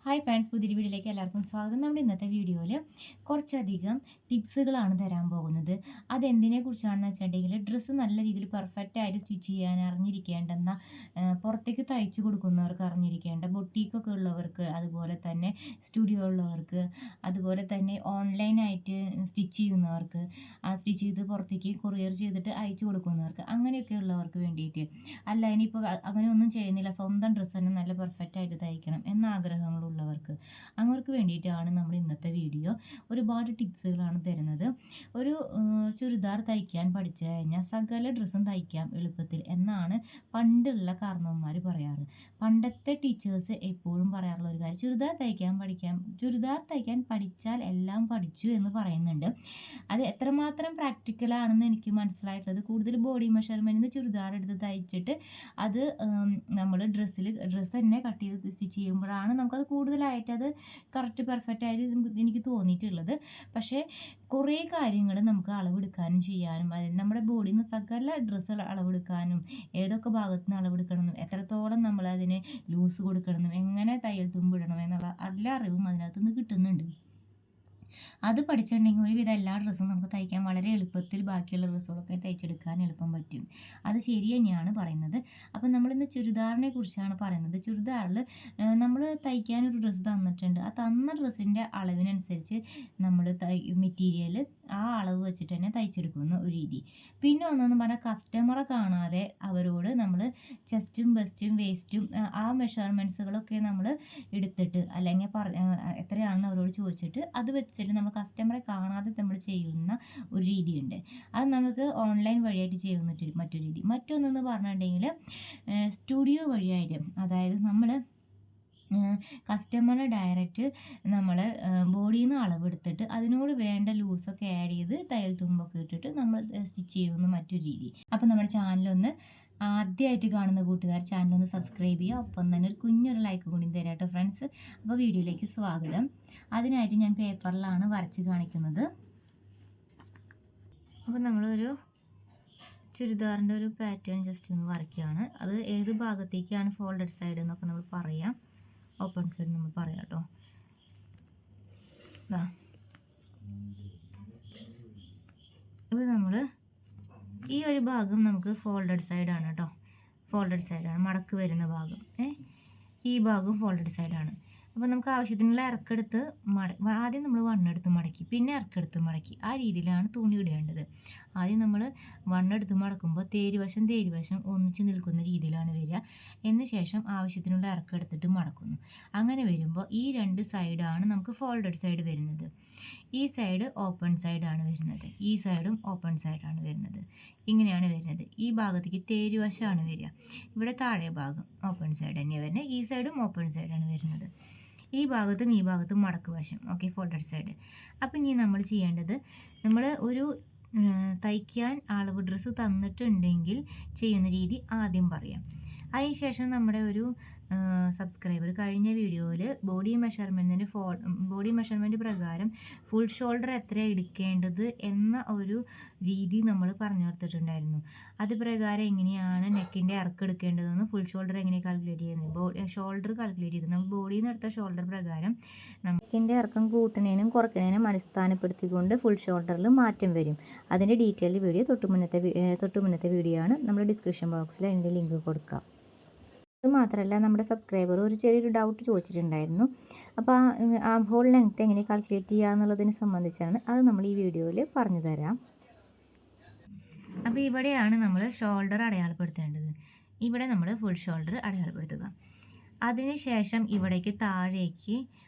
Hi friends, പുതിയൊരു വീഡിയോയിലേക്ക് എല്ലാവർക്കും സ്വാഗതം. നമ്മുടെ ഇന്നത്തെ വീഡിയോയിൽ കുറച്ചധികം ടിപ്സുകളാണ് തരാൻ പോകുന്നത്. അതെന്തിനെ കുറിച്ചാണെന്ന് വെച്ചിട്ടുണ്ടെങ്കിൽ, ഡ്രസ്സ് നല്ല രീതിയിൽ പെർഫെക്റ്റ് ആയിട്ട് സ്റ്റിച്ച് ചെയ്യാൻ അറിഞ്ഞിരിക്കേണ്ടെന്ന, പുറത്തേക്ക് തയ്ച്ചു കൊടുക്കുന്നവർക്ക് അറിഞ്ഞിരിക്കേണ്ട, ബൊട്ടീക്കൊക്കെ ഉള്ളവർക്ക്, അതുപോലെ തന്നെ സ്റ്റുഡിയോ ഉള്ളവർക്ക്, അതുപോലെ തന്നെ ഓൺലൈനായിട്ട് സ്റ്റിച്ച് ചെയ്യുന്നവർക്ക്, ആ സ്റ്റിച്ച് ചെയ്ത് പുറത്തേക്ക് കൊറിയർ ചെയ്തിട്ട് അയച്ചു കൊടുക്കുന്നവർക്ക്, അങ്ങനെയൊക്കെ ഉള്ളവർക്ക് വേണ്ടിയിട്ട്. അല്ല, ഇനിയിപ്പോൾ അങ്ങനെ ഒന്നും ചെയ്യുന്നില്ല, സ്വന്തം ഡ്രസ്സ് തന്നെ നല്ല പെർഫെക്റ്റ് ആയിട്ട് തയ്ക്കണം എന്ന ആഗ്രഹങ്ങളുള്ളവർക്ക്, അവർക്ക് വേണ്ടിയിട്ടാണ് നമ്മൾ ഇന്നത്തെ വീഡിയോ. ഒരുപാട് ടിപ്സുകളാണ് തരുന്നത്. ഒരു ചുരിദാർ തയ്ക്കാൻ പഠിച്ചു കഴിഞ്ഞാൽ സകല ഡ്രസ്സും തയ്ക്കാം എളുപ്പത്തിൽ എന്നാണ് പണ്ടുള്ള കാരണവന്മാർ പറയാറ്. പണ്ടത്തെ ടീച്ചേഴ്സ് എപ്പോഴും പറയാറുള്ള ഒരു കാര്യം, ചുരിദാർ തയ്ക്കാൻ പഠിച്ചാൽ എല്ലാം പഠിച്ചു എന്ന് പറയുന്നുണ്ട്. അത് എത്രമാത്രം പ്രാക്ടിക്കലാണെന്ന് എനിക്ക് മനസ്സിലായിട്ടുള്ളത്, കൂടുതൽ ബോഡി മെഷർമെൻറ്റിന് ചുരിദാർ എടുത്ത് തയ്ച്ചിട്ട് അത് നമ്മൾ ഡ്രസ്സ് തന്നെ കട്ട് ചെയ്ത് സ്റ്റിച്ച് ചെയ്യുമ്പോഴാണ് നമുക്കത് കൂടുതലായിട്ട് അത് കറക്റ്റ് പെർഫെക്റ്റ് ആയിട്ട് എനിക്ക് തോന്നിയിട്ടുള്ളത്. പക്ഷേ കുറേ കാര്യങ്ങൾ നമുക്ക് അളവെടുക്കാനും ചെയ്യാനും, നമ്മുടെ ബോഡിയിൽ നിന്ന് സകല ഡ്രസ്സുകൾ അളവെടുക്കാനും, ഏതൊക്കെ ഭാഗത്ത് നിന്ന് അളവെടുക്കണമെന്നും, എത്രത്തോളം നമ്മൾ അതിന് ലൂസ് കൊടുക്കണമെന്നും, എങ്ങനെ തയ്യൽ തുമ്പിടണം എന്നുള്ള എല്ലാ അറിവും അതിനകത്ത് നിന്ന് കിട്ടുന്നുണ്ട്. അത് പഠിച്ചിട്ടുണ്ടെങ്കിൽ ഒരുവിധം എല്ലാ ഡ്രസ്സും നമുക്ക് തയ്ക്കാൻ വളരെ എളുപ്പത്തിൽ ബാക്കിയുള്ള ഡ്രസ്സുകളൊക്കെ തയ്ച്ചെടുക്കാൻ എളുപ്പം പറ്റും. അത് ശരി തന്നെയാണ് പറയുന്നത്. അപ്പം നമ്മളിന്ന് ചുരിദാറിനെ കുറിച്ചാണ് പറയുന്നത്. ചുരിദാറിൽ നമ്മൾ തയ്ക്കാൻ ഒരു ഡ്രസ്സ് തന്നിട്ടുണ്ട്. ആ തന്ന ഡ്രസ്സിൻ്റെ അളവിനനുസരിച്ച് നമ്മൾ മെറ്റീരിയൽ ആ അളവ് വെച്ചിട്ട് തന്നെ തയ്ച്ചെടുക്കുന്ന ഒരു രീതി. പിന്നെ ഒന്നെന്ന് പറഞ്ഞാൽ, കസ്റ്റമറെ കാണാതെ അവരോട് നമ്മൾ ചെസ്റ്റും ബെസ്റ്റും വേസ്റ്റും ആ മെഷർമെൻറ്റ്സുകളൊക്കെ നമ്മൾ എടുത്തിട്ട്, അല്ലെങ്കിൽ എത്രയാണെന്ന് അവരോട് ചോദിച്ചിട്ട് അത് വെച്ചിട്ട് നമ്മൾ കസ്റ്റമറെ കാണാതെ നമ്മൾ ചെയ്യുന്ന ഒരു രീതിയുണ്ട്. അത് നമുക്ക് ഓൺലൈൻ വഴിയായിട്ട് ചെയ്യുന്ന മറ്റൊരു രീതി. മറ്റൊന്നെന്ന് പറഞ്ഞിട്ടുണ്ടെങ്കിൽ, സ്റ്റുഡിയോ വഴിയായിട്ട്, അതായത് നമ്മൾ കസ്റ്റമറിനെ ഡയറക്റ്റ് നമ്മൾ ബോഡിയിൽ നിന്ന് അളവെടുത്തിട്ട് അതിനോട് വേണ്ട ലൂസൊക്കെ ആഡ് ചെയ്ത് തയ്യൽ തുമ്പൊക്കെ ഇട്ടിട്ട് നമ്മൾ സ്റ്റിച്ച് ചെയ്യുന്ന മറ്റൊരു രീതി. അപ്പോൾ നമ്മുടെ ചാനലൊന്ന് ആദ്യമായിട്ട് കാണുന്ന കൂട്ടുകാർ ചാനലൊന്ന് സബ്സ്ക്രൈബ് ചെയ്യുക, ഒപ്പം തന്നെ ഒരു കുഞ്ഞൊരു ലൈക്ക് കൂടി തരാം കേട്ടോ ഫ്രണ്ട്സ്. അപ്പോൾ വീഡിയോയിലേക്ക് സ്വാഗതം. അതിനായിട്ട് ഞാൻ പേപ്പറിലാണ് വരച്ച് കാണിക്കുന്നത്. അപ്പോൾ നമ്മളൊരു ചുരിദാറിൻ്റെ ഒരു പാറ്റേൺ ജസ്റ്റ് ഒന്ന് വരയ്ക്കുകയാണ്. അത് ഏത് ഭാഗത്തേക്കാണ് ഫോൾഡഡ് സൈഡ് എന്നൊക്കെ നമ്മൾ പറയാം, ഓപ്പൺ സൈഡ് നമ്മൾ പറയാം കേട്ടോ. ഇപ്പോൾ നമ്മൾ ഈ ഒരു ഭാഗം നമുക്ക് ഫോൾഡഡ് സൈഡാണ് കേട്ടോ, ഫോൾഡഡ് സൈഡാണ്, മടക്ക് വരുന്ന ഭാഗം. ഈ ഭാഗം ഫോൾഡഡ് സൈഡാണ്. അപ്പോൾ നമുക്ക് ആവശ്യത്തിനുള്ള ഇറക്കെടുത്ത് ആദ്യം നമ്മൾ വണ്ണെടുത്ത് മടക്കി, പിന്നെ ഇറക്കെടുത്ത് മടക്കി, ആ രീതിയിലാണ് തുണി ഇടേണ്ടത്. ആദ്യം നമ്മൾ വണ്ണെടുത്ത് മടക്കുമ്പോൾ തേരുവശം ഒന്നിച്ച് നിൽക്കുന്ന രീതിയിലാണ് വരിക. എന്ന് ശേഷം ആവശ്യത്തിനുള്ള ഇറക്കെടുത്തിട്ട് മടക്കുന്നു. അങ്ങനെ വരുമ്പോൾ ഈ രണ്ട് സൈഡാണ് നമുക്ക് ഫോൾഡഡ് സൈഡ് വരുന്നത്. ഈ സൈഡ് ഓപ്പൺ സൈഡാണ് വരുന്നത്, ഈ സൈഡും ഓപ്പൺ സൈഡാണ് വരുന്നത്. ഇങ്ങനെയാണ് വരുന്നത്. ഈ ഭാഗത്തേക്ക് തേരുവശമാണ് വരിക. ഇവിടെ താഴെ ഭാഗം ഓപ്പൺ സൈഡ് തന്നെയാണ് വരുന്നത്. ഈ സൈഡും ഓപ്പൺ സൈഡാണ് വരുന്നത്. ഈ ഭാഗത്തും മടക്ക് വശം. Okay, folded side. അപ്പം ഇനി നമ്മൾ ചെയ്യേണ്ടത്, നമ്മൾ ഒരു തയ്ക്കാൻ അളവ് ഡ്രസ്സ് തന്നിട്ടുണ്ടെങ്കിൽ ചെയ്യുന്ന രീതി ആദ്യം പറയാം. അതിനുശേഷം നമ്മുടെ ഒരു സബ്സ്ക്രൈബർ കഴിഞ്ഞ വീഡിയോയിൽ ബോഡി മെഷർമെൻറ്റ് പ്രകാരം ഫുൾ ഷോൾഡർ എത്ര എടുക്കേണ്ടത് എന്ന ഒരു രീതി നമ്മൾ പറഞ്ഞു കൊടുത്തിട്ടുണ്ടായിരുന്നു. അത് പ്രകാരം എങ്ങനെയാണ് നെക്കിൻ്റെ ഇറക്കം എടുക്കേണ്ടതെന്ന്, ഫുൾ ഷോൾഡർ എങ്ങനെ കാൽക്കുലേറ്റ് ചെയ്യുന്നത്, ഷോൾഡർ കാൽക്കുലേറ്റ് ചെയ്ത് നമ്മൾ ബോഡിയിൽ നിന്ന് എടുത്ത ഷോൾഡർ പ്രകാരം നെക്കിൻ്റെ ഇറക്കം കൂട്ടണേനും കുറയ്ക്കണേനും അടിസ്ഥാനപ്പെടുത്തിക്കൊണ്ട് ഫുൾ ഷോൾഡറിൽ മാറ്റം വരും. അതിൻ്റെ ഡീറ്റെയിൽഡ് വീഡിയോ തൊട്ട് മുന്നത്തെ വീഡിയോ ആണ്. നമ്മൾ ഡിസ്ക്രിപ്ഷൻ ബോക്സിൽ അതിൻ്റെ ലിങ്ക് കൊടുക്കാം. അത് മാത്രമല്ല, നമ്മുടെ സബ്സ്ക്രൈബർ ഒരു ചെറിയൊരു ഡൗട്ട് ചോദിച്ചിട്ടുണ്ടായിരുന്നു. അപ്പോൾ ആ ഹോൾ ലെങ്ത്ത് എങ്ങനെ കാൽക്കുലേറ്റ് ചെയ്യുക എന്നുള്ളതിനെ സംബന്ധിച്ചാണ്. അത് നമ്മൾ ഈ വീഡിയോയിൽ പറഞ്ഞു തരാം. അപ്പോൾ ഇവിടെയാണ് നമ്മൾ ഷോൾഡർ അടയാളപ്പെടുത്തേണ്ടത്. ഇവിടെ നമ്മൾ ഫുൾ ഷോൾഡർ അടയാളപ്പെടുത്തുക. അതിനുശേഷം ഇവിടേക്ക് താഴേക്ക്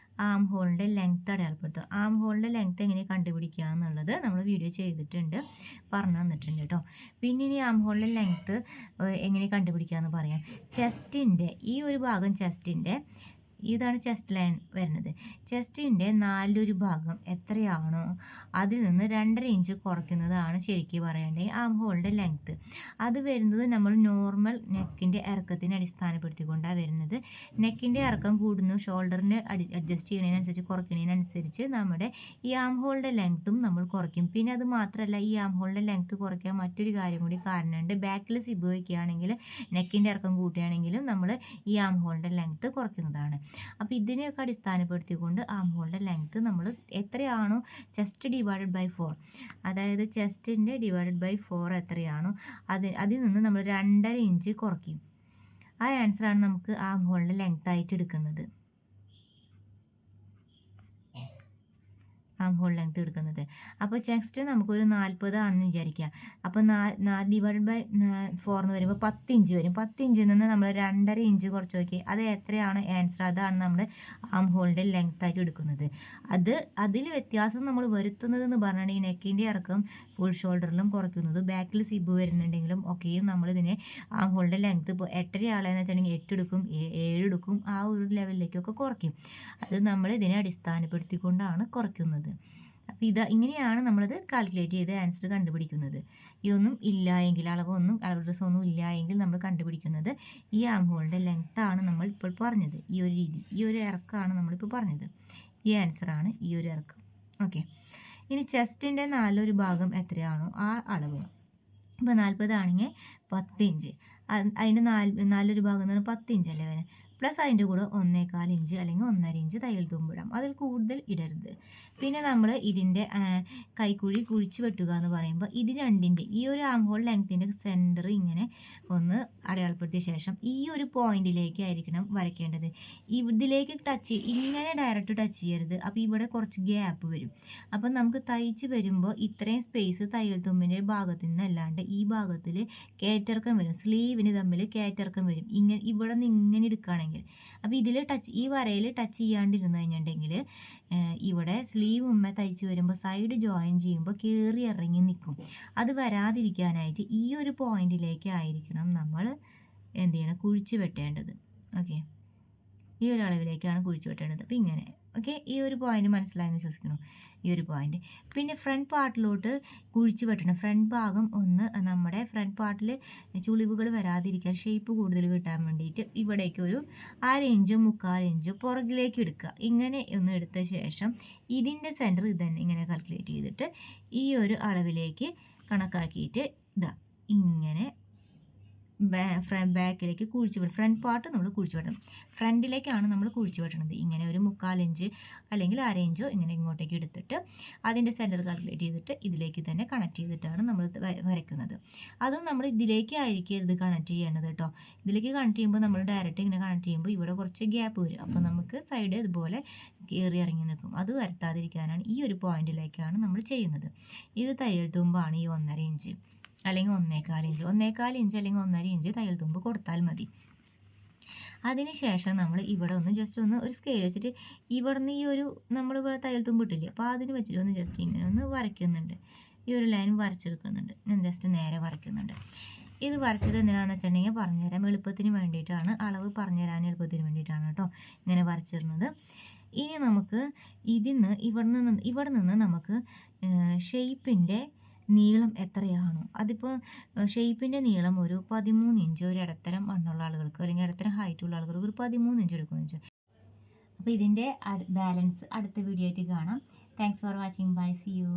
ആം ഹോളിൻ്റെ ലെങ്ത്ത് അടയാളപ്പെടുത്തുക. ആം ഹോളിൻ്റെ ലെങ്ത്ത് എങ്ങനെ കണ്ടുപിടിക്കുക എന്നുള്ളത് നമ്മൾ വീഡിയോ ചെയ്തിട്ടുണ്ട്, പറഞ്ഞു തന്നിട്ടുണ്ട് കേട്ടോ. പിന്നെ ഇനി ആം ഹോളിൻ്റെ ലെങ്ത്ത് എങ്ങനെ കണ്ടുപിടിക്കുക എന്ന് പറയാം. ചെസ്റ്റിൻ്റെ ഈ ഒരു ഭാഗം, ഇതാണ് ചെസ്റ്റ് ലൈൻ വരുന്നത്. ചെസ്റ്റിൻ്റെ 4/1 ഭാഗം എത്രയാണോ അതിൽ നിന്ന് 2.5 ഇഞ്ച് കുറയ്ക്കുന്നതാണ് ശരിക്കും പറയേണ്ടത് ആം ഹോളിൻ്റെ ലെങ്ത്ത്. അത് വരുന്നത് നമ്മൾ നോർമൽ നെക്കിൻ്റെ ഇറക്കത്തിനെ അടിസ്ഥാനപ്പെടുത്തിക്കൊണ്ടാണ് വരുന്നത്. നെക്കിൻ്റെ ഇറക്കം കൂടുന്നു, ഷോൾഡറിന് അഡ്ജസ്റ്റ് ചെയ്യുന്നതിനനുസരിച്ച്, കുറയ്ക്കുന്നതിനനുസരിച്ച് നമ്മുടെ ഈ ആം ഹോളിൻ്റെ ലെങ്ത്തും നമ്മൾ കുറയ്ക്കും. പിന്നെ അത് മാത്രമല്ല, ഈ ആം ഹോളിൻ്റെ ലെങ്ത്ത് കുറയ്ക്കാൻ മറ്റൊരു കാര്യം കൂടി കാരണമുണ്ട്. ബാക്കിൽ സിബ് വയ്ക്കുകയാണെങ്കിൽ, നെക്കിൻ്റെ ഇറക്കം കൂട്ടുകയാണെങ്കിലും നമ്മൾ ഈ ആം ഹോളിൻ്റെ ലെങ്ത്ത് കുറയ്ക്കുന്നതാണ്. അപ്പോൾ ഇതിനെയൊക്കെ അടിസ്ഥാനപ്പെടുത്തിക്കൊണ്ട് ആം ഹോളിൻ്റെ ലെങ്ത്ത് നമ്മൾ എത്രയാണോ ചെസ്റ്റ് ഡിവൈഡഡ് ബൈ 4, അതായത് ചെസ്റ്റിൻ്റെ ഡിവൈഡഡ് ബൈ 4 എത്രയാണോ അതിൽ നിന്ന് നമ്മൾ 2.5 ഇഞ്ച് കുറയ്ക്കും. ആ ആൻസറാണ് നമുക്ക് ആം ഹോളിൻ്റെ ലെങ്ത് ആയിട്ട് എടുക്കുന്നത്. ആം ഹോൾ ലെങ്ത് എടുക്കുന്നത്. അപ്പോൾ ചെസ്റ്റ് നമുക്കൊരു 40 ആണെന്ന് വിചാരിക്കുക. അപ്പോൾ 4 ഡിവൈഡ് ബൈ 4 എന്ന് വരുമ്പോൾ 10 ഇഞ്ച് വരും. 10 ഇഞ്ചിൽ നിന്ന് നമ്മൾ 2.5 ഇഞ്ച് കുറച്ച് നോക്കി, അത് എത്രയാണ് ആൻസർ, അതാണ് നമ്മൾ ആം ഹോളിൻ്റെ ലെങ്ത് ആയിട്ട് എടുക്കുന്നത്. അതിൽ വ്യത്യാസം നമ്മൾ വരുത്തുന്നതെന്ന് പറഞ്ഞാൽ ഈ നെക്കിൻ്റെ ഇറക്കം ഫുൾ ഷോൾഡറിലും കുറയ്ക്കുന്നത്, ബാക്കിൽ സിബ് വരുന്നുണ്ടെങ്കിലും ഒക്കെയും നമ്മളിതിനെ ആം ഹോളിൻ്റെ ലെങ്ത് ഇപ്പോൾ 8.5 ആളെന്ന് വെച്ചിട്ടുണ്ടെങ്കിൽ 8 എടുക്കും, 7 എടുക്കും, ആ ഒരു ലെവലിലേക്കൊക്കെ കുറയ്ക്കും. അത് നമ്മൾ ഇതിനെ അടിസ്ഥാനപ്പെടുത്തിക്കൊണ്ടാണ് കുറയ്ക്കുന്നത്. അപ്പോൾ ഇങ്ങനെയാണ് നമ്മളത് കാൽക്കുലേറ്റ് ചെയ്ത് ആൻസർ കണ്ടുപിടിക്കുന്നത്. ഇതൊന്നും ഇല്ല എങ്കിൽ, അളവ് ഡ്രസ്സൊന്നും ഇല്ല എങ്കിൽ നമ്മൾ കണ്ടുപിടിക്കുന്നത് ഈ ആം ഹോളിൻ്റെ ലെങ്ത്താണ് നമ്മൾ ഇപ്പോൾ പറഞ്ഞത്. ഈ ഒരു രീതി, ഈ ഒരു ഇറക്കമാണ് നമ്മളിപ്പോൾ പറഞ്ഞത്. ഈ ആൻസറാണ് ഈ ഒരു ഇറക്കം. ഓക്കെ, ഇനി ചെസ്റ്റിൻ്റെ 4 ഭാഗം എത്രയാണോ ആ അളവ്, ഇപ്പോൾ 40 ആണെങ്കിൽ 10 ഇഞ്ച്, അതിൻ്റെ 4 ഭാഗം എന്ന് പറഞ്ഞാൽ 10 ഇഞ്ച് അല്ലേ വരെ, പ്ലസ് അതിൻ്റെ കൂടെ 1.25 ഇഞ്ച് അല്ലെങ്കിൽ 1.5 ഇഞ്ച് തയ്യൽ തുമ്പിടാം. അതിൽ കൂടുതൽ ഇടരുത്. പിന്നെ നമ്മൾ ഇതിൻ്റെ കൈക്കുഴി കുഴിച്ച് വെട്ടുക എന്ന് പറയുമ്പോൾ ഇത് രണ്ടിൻ്റെ ഈ ഒരു ആം ഹോൾ ലെങ്ത്തിൻ്റെ സെൻറ്റർ ഇങ്ങനെ ഒന്ന് അടയാളപ്പെടുത്തിയ ശേഷം ഈ ഒരു പോയിന്റിലേക്ക് ആയിരിക്കണം വരയ്ക്കേണ്ടത്. ഇതിലേക്ക് ഇങ്ങനെ ഡയറക്റ്റ് ടച്ച് ചെയ്യരുത്. അപ്പോൾ ഇവിടെ കുറച്ച് ഗ്യാപ്പ് വരും. അപ്പം നമുക്ക് തയ്ച്ച് വരുമ്പോൾ ഇത്രയും സ്പേസ് തയ്യൽ തുമ്പിൻ്റെ ഭാഗത്തു നിന്നല്ലാണ്ട് ഈ ഭാഗത്തിൽ കയറ്റിറക്കം വരും, സ്ലീവിന് തമ്മിൽ കയറ്റിറക്കം വരും. ഇവിടെ നിന്ന് ഇങ്ങനെ എടുക്കുകയാണെങ്കിൽ, അപ്പോൾ ഈ വരയിൽ ടച്ച് ചെയ്യാണ്ടിരുന്നു കഴിഞ്ഞിട്ടുണ്ടെങ്കിൽ ഇവിടെ സ്ലീവ് തയ്ച്ച് വരുമ്പോൾ സൈഡ് ജോയിൻ ചെയ്യുമ്പോൾ കയറി ഇറങ്ങി നിൽക്കും. അത് വരാതിരിക്കാനായിട്ട് ഈ ഒരു പോയിന്റിലേക്ക് ആയിരിക്കണം നമ്മൾ എന്ത് ചെയ്യണം, കുഴിച്ച് വെട്ടേണ്ടത്. ഓക്കെ, ഈ ഒരു അളവിലേക്കാണ് കുഴിച്ച് വെട്ടേണ്ടത്. അപ്പോൾ ഇങ്ങനെ. ഓക്കെ, ഈ ഒരു പോയിന്റ് മനസ്സിലായെന്ന് വിശ്വസിക്കുന്നു. ഈ ഒരു പോയിന്റ്. പിന്നെ ഫ്രണ്ട് പാർട്ടിലോട്ട് കുഴിച്ച് വെട്ടണം. ഫ്രണ്ട് ഭാഗം നമ്മുടെ ഫ്രണ്ട് പാർട്ടിൽ ചുളിവുകൾ വരാതിരിക്കാൻ, ഷേപ്പ് കൂടുതൽ കിട്ടാൻ വേണ്ടിയിട്ട് ഇവിടേക്ക് ഒരു 1/2 ഇഞ്ചോ 3/4 ഇഞ്ചോ പുറകിലേക്ക് എടുക്കുക. ഇങ്ങനെ ഒന്ന് എടുത്ത ശേഷം ഇതിൻ്റെ സെൻറ്റർ ഇത് തന്നെ ഇങ്ങനെ കാൽക്കുലേറ്റ് ചെയ്തിട്ട് ഈ ഒരു അളവിലേക്ക് കണക്കാക്കിയിട്ട് ഇങ്ങനെ ബാക്കിലേക്ക് കുഴിച്ച് വിടണം. ഫ്രണ്ട് പാർട്ട് നമ്മൾ കുഴിച്ച് വിടണം. ഫ്രണ്ടിലേക്കാണ് നമ്മൾ കുഴിച്ച് വിടണത്. ഇങ്ങനെ ഒരു 3/4 ഇഞ്ച് അല്ലെങ്കിൽ 1/2 ഇഞ്ചോ ഇങ്ങനെ ഇങ്ങോട്ടേക്ക് എടുത്തിട്ട് അതിൻ്റെ സെൻറ്റർ കാൽക്കുലേറ്റ് ചെയ്തിട്ട് ഇതിലേക്ക് തന്നെ കണക്ട് ചെയ്തിട്ടാണ് നമ്മൾ വരയ്ക്കുന്നത്. അതും നമ്മൾ ഇതിലേക്ക് ആയിരിക്കരുത് കണക്ട് ചെയ്യേണ്ടത് കേട്ടോ. ഇതിലേക്ക് കണക്ട് ചെയ്യുമ്പോൾ നമ്മൾ ഡയറക്റ്റ് ഇങ്ങനെ കണക്ട് ചെയ്യുമ്പോൾ ഇവിടെ കുറച്ച് ഗ്യാപ്പ് വരും. അപ്പോൾ നമുക്ക് സൈഡ് ഇതുപോലെ കയറി ഇറങ്ങി നിൽക്കും. അത് വരുത്താതിരിക്കാനാണ് ഈ ഒരു പോയിന്റിലേക്കാണ് നമ്മൾ ചെയ്യുന്നത്. ഇത് തയ്യൽ തുമ്പാണ്. ഈ 1.5 ഇഞ്ച് അല്ലെങ്കിൽ 1.25 ഇഞ്ച്, 1.25 ഇഞ്ച് അല്ലെങ്കിൽ 1.5 ഇഞ്ച് തയ്യൽ തുമ്പ് കൊടുത്താൽ മതി. അതിനുശേഷം നമ്മൾ ഇവിടെ ജസ്റ്റ് ഒരു സ്കെയിൽ വെച്ചിട്ട് ഇവിടെ നിന്ന് ഈ ഒരു നമ്മളിവിടെ തയ്യൽ തുമ്പ് ഇട്ടില്ലേ, അപ്പോൾ അതിന് വെച്ചിട്ട് ജസ്റ്റ് ഇങ്ങനെ വരയ്ക്കുന്നുണ്ട്. ഈ ഒരു ലൈൻ വരച്ചെടുക്കുന്നുണ്ട്. ഞാൻ ജസ്റ്റ് നേരെ വരയ്ക്കുന്നുണ്ട്. ഇത് വരച്ചത് എന്തിനാണെന്ന് വെച്ചിട്ടുണ്ടെങ്കിൽ പറഞ്ഞുതരാം, എളുപ്പത്തിന് വേണ്ടിയിട്ടാണ്, അളവ് പറഞ്ഞുതരാൻ എളുപ്പത്തിന് വേണ്ടിയിട്ടാണ് കേട്ടോ ഇങ്ങനെ വരച്ചിരുന്നത്. ഇനി നമുക്ക് ഇവിടെ നിന്ന് നമുക്ക് ഷെയ്പ്പിൻ്റെ നീളം എത്രയാണോ, അതിപ്പോൾ ഷെയ്പ്പിൻ്റെ നീളം ഒരു 13 ഇഞ്ച്, ഒരു ഇടത്തരം വണ്ണുള്ള ആളുകൾക്ക് അല്ലെങ്കിൽ ഇടത്തരം ഹൈറ്റുള്ള ആളുകൾക്ക് ഒരു 13 ഇഞ്ച് എടുക്കുമെന്ന് വെച്ചാൽ. അപ്പോൾ ഇതിൻ്റെ ബാലൻസ് അടുത്ത വീഡിയോ ആയിട്ട് കാണാം. Thanks for watching. Bye, see U.